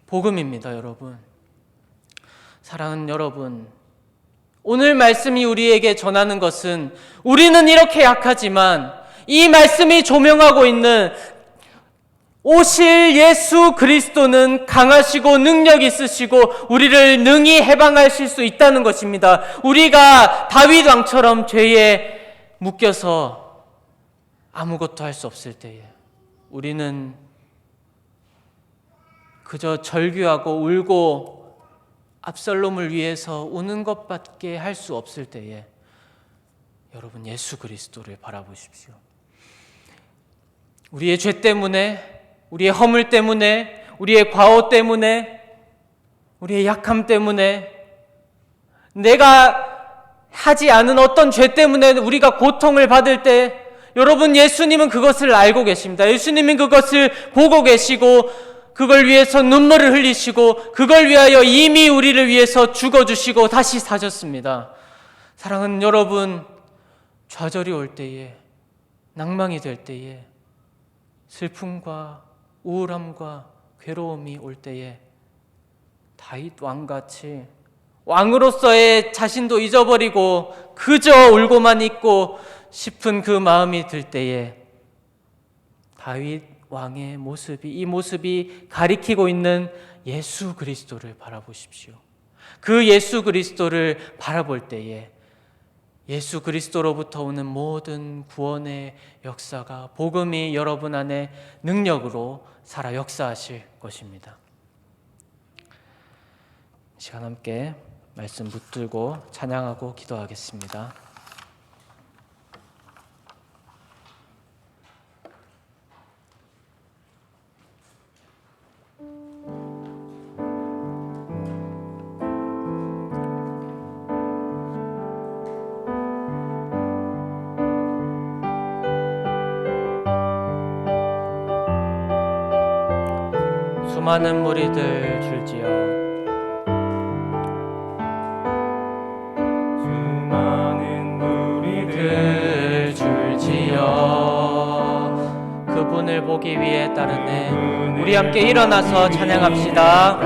복음입니다, 여러분. 사랑하는 여러분, 오늘 말씀이 우리에게 전하는 것은 우리는 이렇게 약하지만 이 말씀이 조명하고 있는 오실 예수 그리스도는 강하시고 능력 있으시고 우리를 능히 해방하실 수 있다는 것입니다. 우리가 다윗 왕처럼 죄에 묶여서 아무것도 할 수 없을 때에 우리는 그저 절규하고 울고 압살롬을 위해서 우는 것밖에 할 수 없을 때에 여러분, 예수 그리스도를 바라보십시오. 우리의 죄 때문에, 우리의 허물 때문에, 우리의 과오 때문에, 우리의 약함 때문에, 내가 하지 않은 어떤 죄 때문에 우리가 고통을 받을 때 여러분, 예수님은 그것을 알고 계십니다. 예수님은 그것을 보고 계시고 그걸 위해서 눈물을 흘리시고 그걸 위하여 이미 우리를 위해서 죽어주시고 다시 사셨습니다. 사랑하는 여러분, 좌절이 올 때에, 낭망이 될 때에, 슬픔과 우울함과 괴로움이 올 때에 다윗 왕같이 왕으로서의 자신도 잊어버리고 그저 울고만 있고 싶은 그 마음이 들 때에 다윗 왕의 모습이, 이 모습이 가리키고 있는 예수 그리스도를 바라보십시오. 그 예수 그리스도를 바라볼 때에 예수 그리스도로부터 오는 모든 구원의 역사가, 복음이 여러분 안에 능력으로 살아 역사하실 것입니다. 이 시간 함께 말씀 붙들고 찬양하고 기도하겠습니다. 수많은 무리들 줄지어 수많은 무리들 줄지어 그분을 보기 위해 따르네. 우리 함께 일어나서 찬양합시다.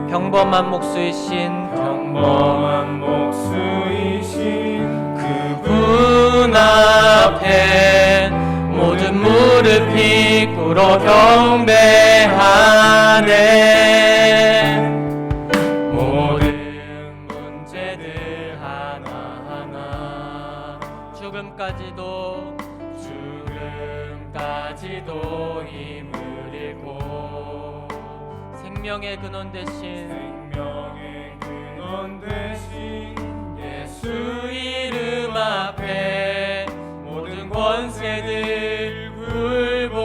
평범한 목수이신 그분 앞에 모든 무릎이 꿇어 경배하네. 모든 문제들 하나하나 죽음까지도 힘을 잃고 생명의 근원 대신 예수 이름 앞에 모든 권세들 굴복하네.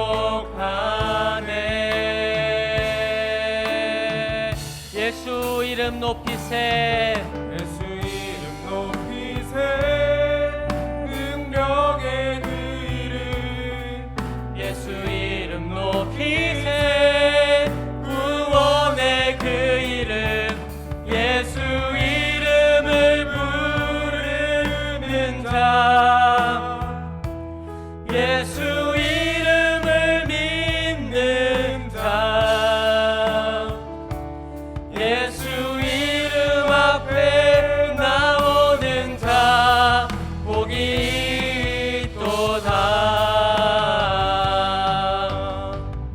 예수 이름 높이세. 예수 이름 높이세. 능력의 그 이름. 예수 이름 높이세. 구원의 그 이름. 예수 이름을 부르는 자. 예수 이름을 믿는 자. 예수 이름 앞에 나오는 자 복이 있도다.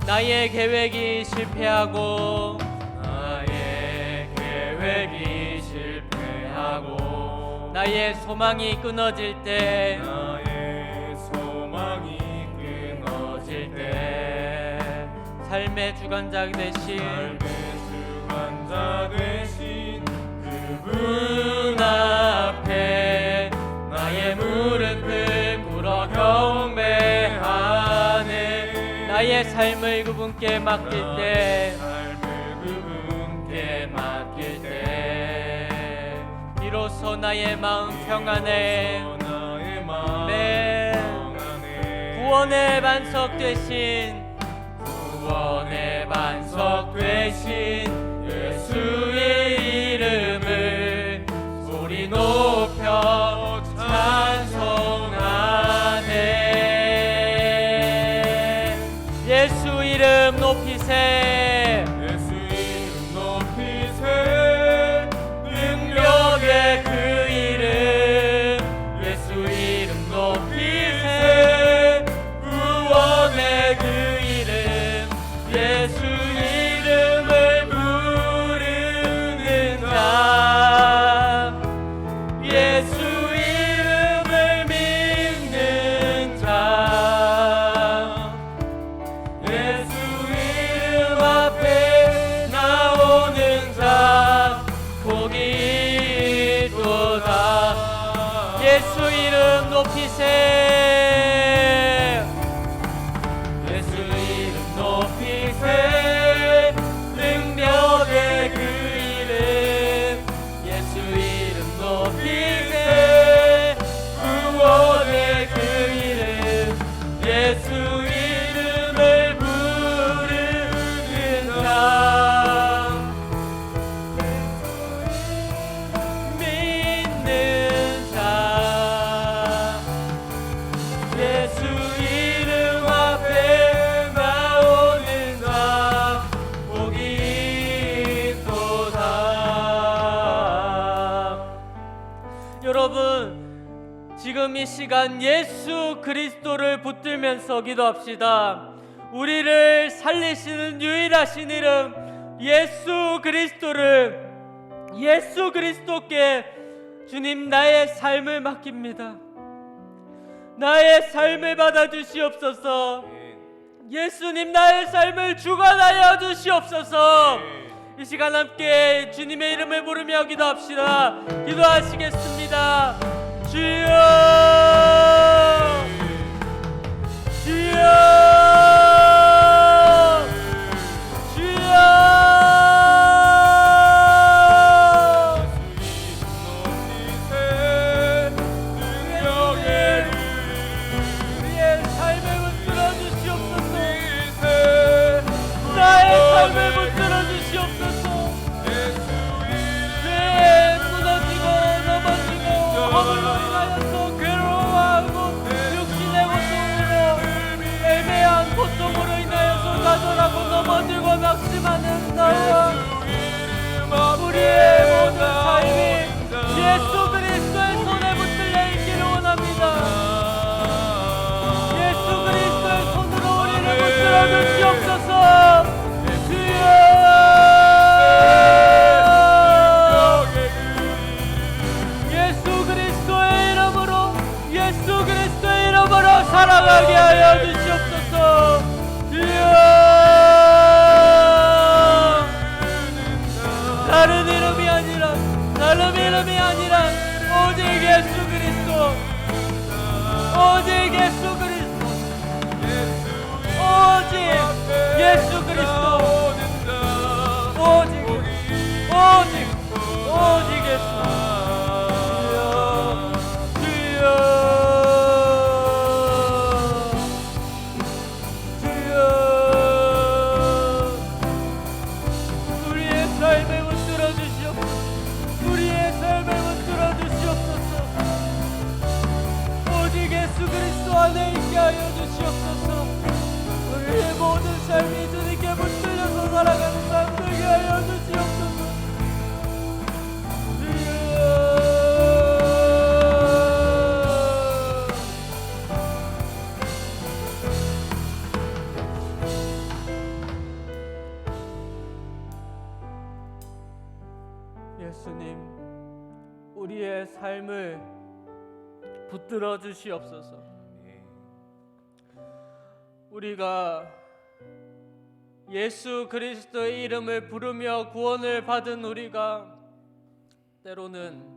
나의 계획이 실패하고 나의 소망이 끊어질 때 삶의 주관자 되신 그분 앞에 나의 무릎을 꿇어 경배하네. 나의 삶을 그분께 맡길 때 비로소 나의 마음 평안해. 네. 구원의 반석 되신 예수의 이름을 소리 높여 찬송하네. 예수 이름 높이세. 능력의 그 이름. 예수 이름 높이세. 구원의 그 이름. 예수 이름을 부르는 자. 예수 이름을 믿는 자. 예수 이름 앞에 나오는 자 복이 있도다. 예수 이름 높이세. 예수 이름 높이세. 능력의 그 이름. 예수 이름 높이세. 구원의 그 이름. 예수 이름을 부르는 자. 믿는 자. 예수 이름 앞에 나오는 자 복이 있도다. 여러분, 지금 이 시간 예수 그리스도를 붙들면서 기도합시다. 우리를 살리시는 유일하신 이름 예수 그리스도께 주님 나의 삶을 맡깁니다. 나의 삶을 받아주시옵소서. 예수님 나의 삶을 주관하여 주시옵소서. 이 시간 함께 주님의 이름을 부르며 기도합시다. 기도하시겠습니다. 주여, 주여, 넘어지고 낙심하는 나와 우리의 모든 삶이 예수 그리스도의 손에 붙들려 있기를 원합니다. 예수 그리스도의 손으로 우리를 붙들어 주시옵소서. 주여, 예수 그리스도의 이름으로 살아가게 하여 주시옵소서. 주여, 다른 이름이 아니라 오직 예수 그리스도, 오직 예수 그리스도, 오직 예수 그리스도, 오직 예수. 안에 있게 하여 주시옵소서. 우리의 모든 삶이 주님께 붙들려서 살아가는 삶 되게 하여 주시옵소서. 예수님, 우리의 삶을 붙들어 주시옵소서. 우리가 예수 그리스도의 이름을 부르며 구원을 받은 우리가 때로는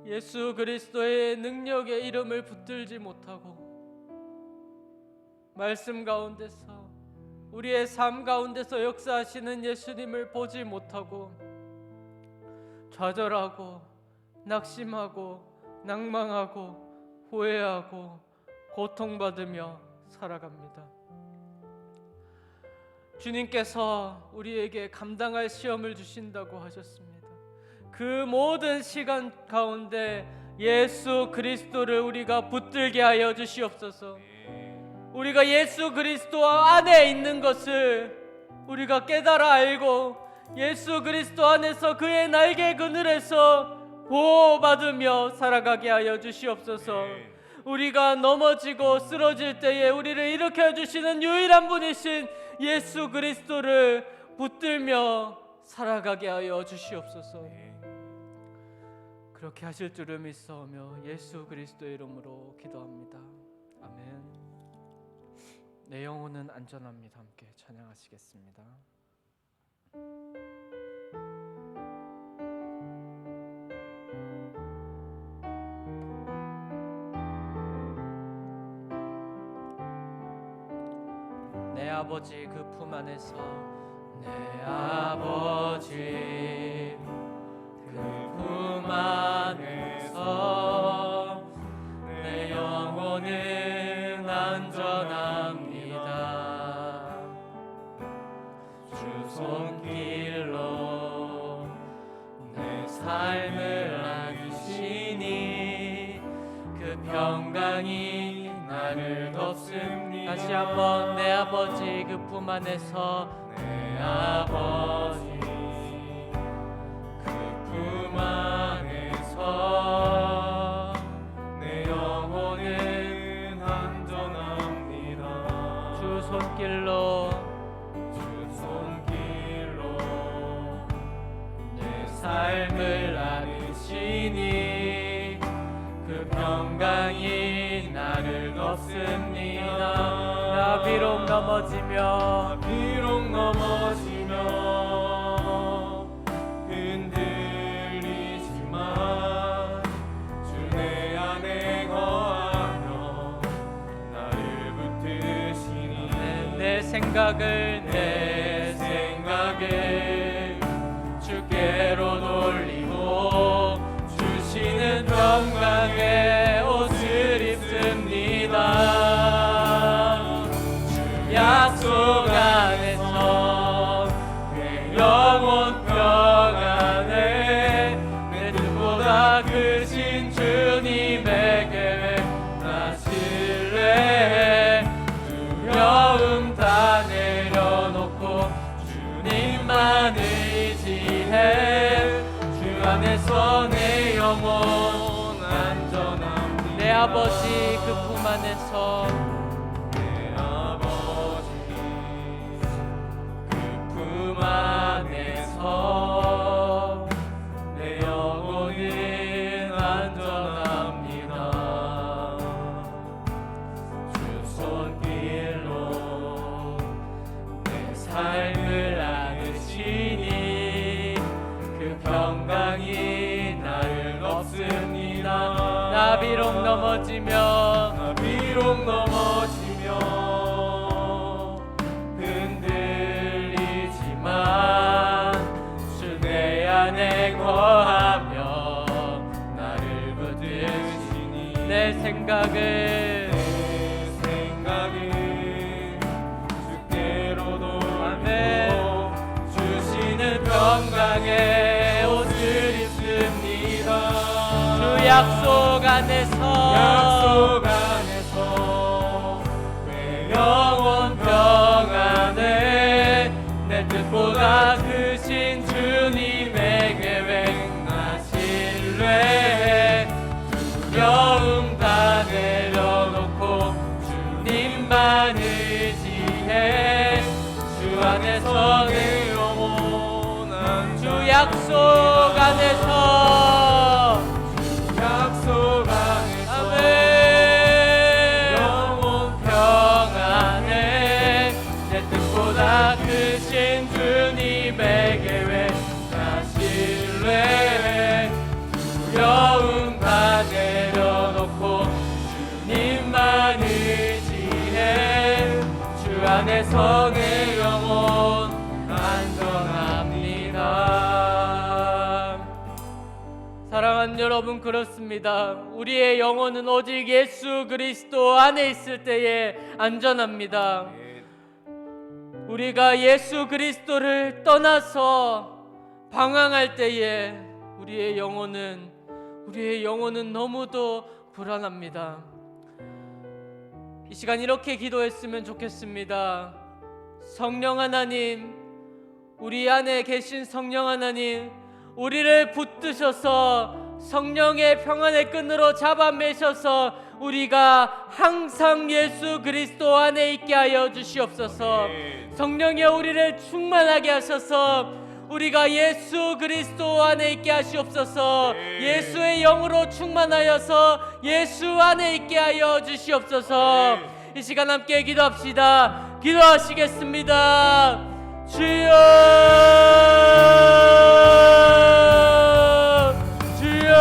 예수 그리스도의 능력의 이름을 붙들지 못하고 말씀 가운데서 우리의 삶 가운데서 역사하시는 예수님을 보지 못하고 좌절하고 낙심하고 낭망하고 후회하고 고통받으며 살아갑니다. 주님께서 우리에게 감당할 시험을 주신다고 하셨습니다. 그 모든 시간 가운데 예수 그리스도를 우리가 붙들게 하여 주시옵소서. 우리가 예수 그리스도 안에 있는 것을 우리가 깨달아 알고 예수 그리스도 안에서 그의 날개 그늘에서 보호받으며 살아가게 하여 주시옵소서. 우리가 넘어지고 쓰러질 때에 우리를 일으켜 주시는 유일한 분이신 예수 그리스도를 붙들며 살아가게 하여 주시옵소서. 그렇게 하실 줄을 믿사오며 예수 그리스도의 이름으로 기도합니다. 아멘. 내 영혼은 안전합니다. 함께 찬양하시겠습니다. 내 아버지 그 품 안에서 내 아버지 그 품 안에서 내 영혼은 안전합니다. 주 손길로 내 삶을 안으시니 그 평강이 나를 덮습니다. 다시 한번 내 아버지 그 품 안에서 내 아버지 그 품 안에서 내 영혼은 안전합니다. 손길로 주 손길로 내 삶을 안으시니 그 평강이 나를 덮습니다. 나 비록 넘어지며 흔들리지만 주 내 안에 거하며 나를 붙드시니 내 생각을 주께로 돌리고 주시는 평강의 옷을 입습니다. 주 약속 안에서 내 영혼 평안에 내 뜻보다 크신 주님의 계획 나 신뢰해. 두려움 다 내려놓고 주님만 의지해. 주 안에서 내 영혼 안전합니다. 내 아버지 그 품 안에서 내 아버지 그 품 안에서 내 영혼은 안전합니다. 주 손길로 내 삶을 안으시니 그 평강이 나를 덮습니다. 나 비록 넘어지며 흔들리지만 주 내 안에 거하며 나를 붙드시니 내 생각을 주께로 아멘. 돌리고 주시는 평강의 옷을 입습니다. 주 약속 안에서 내 영혼 평안에 내 뜻보다 크신 주님의 계획 나 신뢰해. 두려움 다 내려놓고 주님만 의지해. 주 안에서 내 영혼 주 약속 안에서 아멘. 영혼 평안에 내 뜻보다 크신 주님의 계획 나 신뢰해. 두려움 다 내려놓고 주님만 의지해. 주 안에서 내 영혼 안전합니다. 사랑하는 여러분, 그렇습니다. 우리의 영혼은 오직 예수 그리스도 안에 있을 때에 안전합니다. 우리가 예수 그리스도를 떠나서 방황할 때에 우리의 영혼은 너무도 불안합니다. 이 시간 이렇게 기도했으면 좋겠습니다. 성령 하나님, 우리 안에 계신 성령 하나님, 우리를 붙드셔서 성령의 평안의 끈으로 잡아매셔서 우리가 항상 예수 그리스도 안에 있게 하여 주시옵소서. 성령의 우리를 충만하게 하셔서 우리가 예수 그리스도 안에 있게 하시옵소서. 예수의 영으로 충만하여서 예수 안에 있게 하여 주시옵소서. 이 시간 함께 기도합시다. 기도하시겠습니다. 주여, 주여,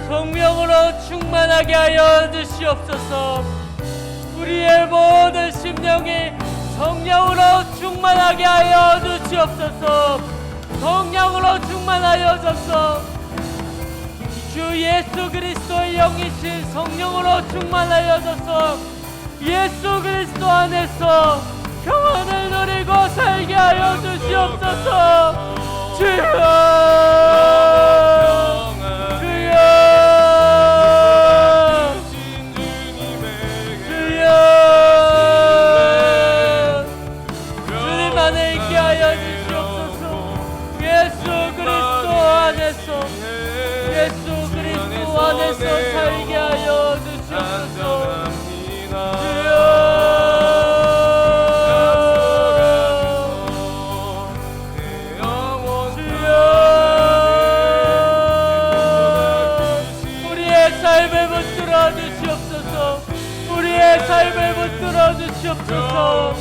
성령으로 충만하게 하여 주시옵소서. 우리의 모든 심령이 성령으로 충만하게 하여 주시옵소서. 성령으로 충만하여져서 주 예수 그리스도의 영이신 성령으로 충만하여져서 예수 그리스도 안에서 평안을 누리고 살게 하여 주시옵소서. 주여, 주여, 주여, 주님 안에 있게 하여 주시옵소서. 예수 그리스도 안에서 살게 하여 주시옵소서. 삶을 붙들어 주시옵소서.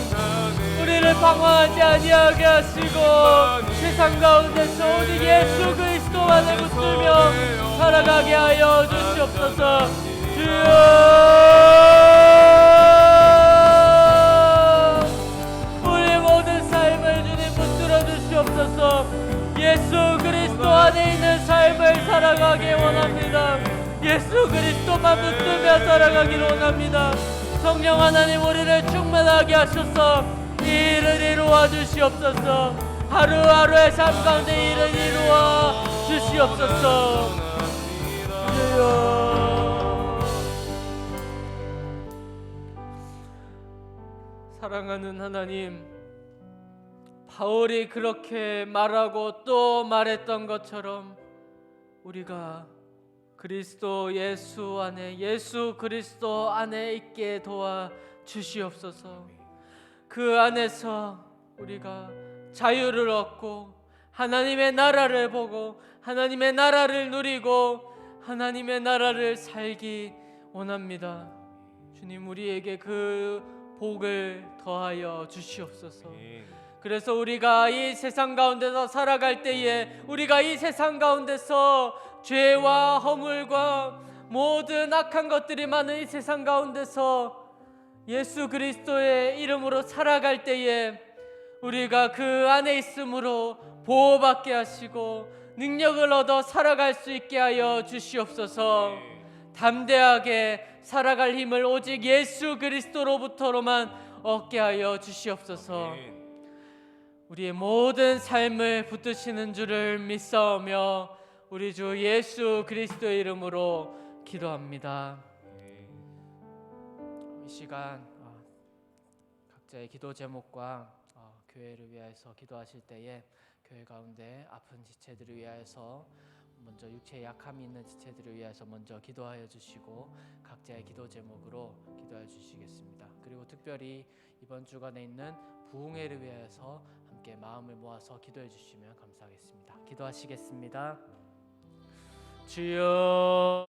우리를 방황하지 아니하게 하시고 세상 가운데서 오직 예수 그리스도만을 붙들며 살아가게 하여 주시옵소서. 주여, 우리 모든 삶을 주님 붙들어 주시옵소서. 예수 그리스도 안에 있는 삶을 살아가기 원합니다. 예수 그리스도만 붙들며 살아가기를 원합니다. 성령 하나님, 우리를 충만하게 하셔서 이 일을 이루어 주시옵소서. 하루하루의 삶 가운데 이 일을 이루어 주시옵소서. 주여, 사랑하는 하나님, 바울이 그렇게 말하고 또 말했던 것처럼 우리가 그리스도 예수 안에, 예수 그리스도 안에 있게 도와 주시옵소서. 그 안에서 우리가 자유를 얻고 하나님의 나라를 보고 하나님의 나라를 누리고 하나님의 나라를 살기 원합니다. 주님, 우리에게 그 복을 더하여 주시옵소서. 그래서 우리가 이 세상 가운데서 살아갈 때에, 우리가 이 세상 가운데서 죄와 허물과 모든 악한 것들이 많은 이 세상 가운데서 예수 그리스도의 이름으로 살아갈 때에 우리가 그 안에 있음으로 보호받게 하시고 능력을 얻어 살아갈 수 있게 하여 주시옵소서. 담대하게 살아갈 힘을 오직 예수 그리스도로부터로만 얻게 하여 주시옵소서. 우리의 모든 삶을 붙드시는 줄을 믿사오며 우리 주 예수 그리스도의 이름으로 기도합니다. 이 시간 각자의 기도 제목과 교회를 위하여서 기도하실 때에 교회 가운데 아픈 지체들을 위하여서 먼저 육체에 약함이 있는 지체들을 위하여서 먼저 기도하여 주시고 각자의 기도 제목으로 기도하여 주시겠습니다. 그리고 특별히 이번 주간에 있는 부흥회를 위하여서 함께 마음을 모아서 기도해 주시면 감사하겠습니다. 기도하시겠습니다. 주여,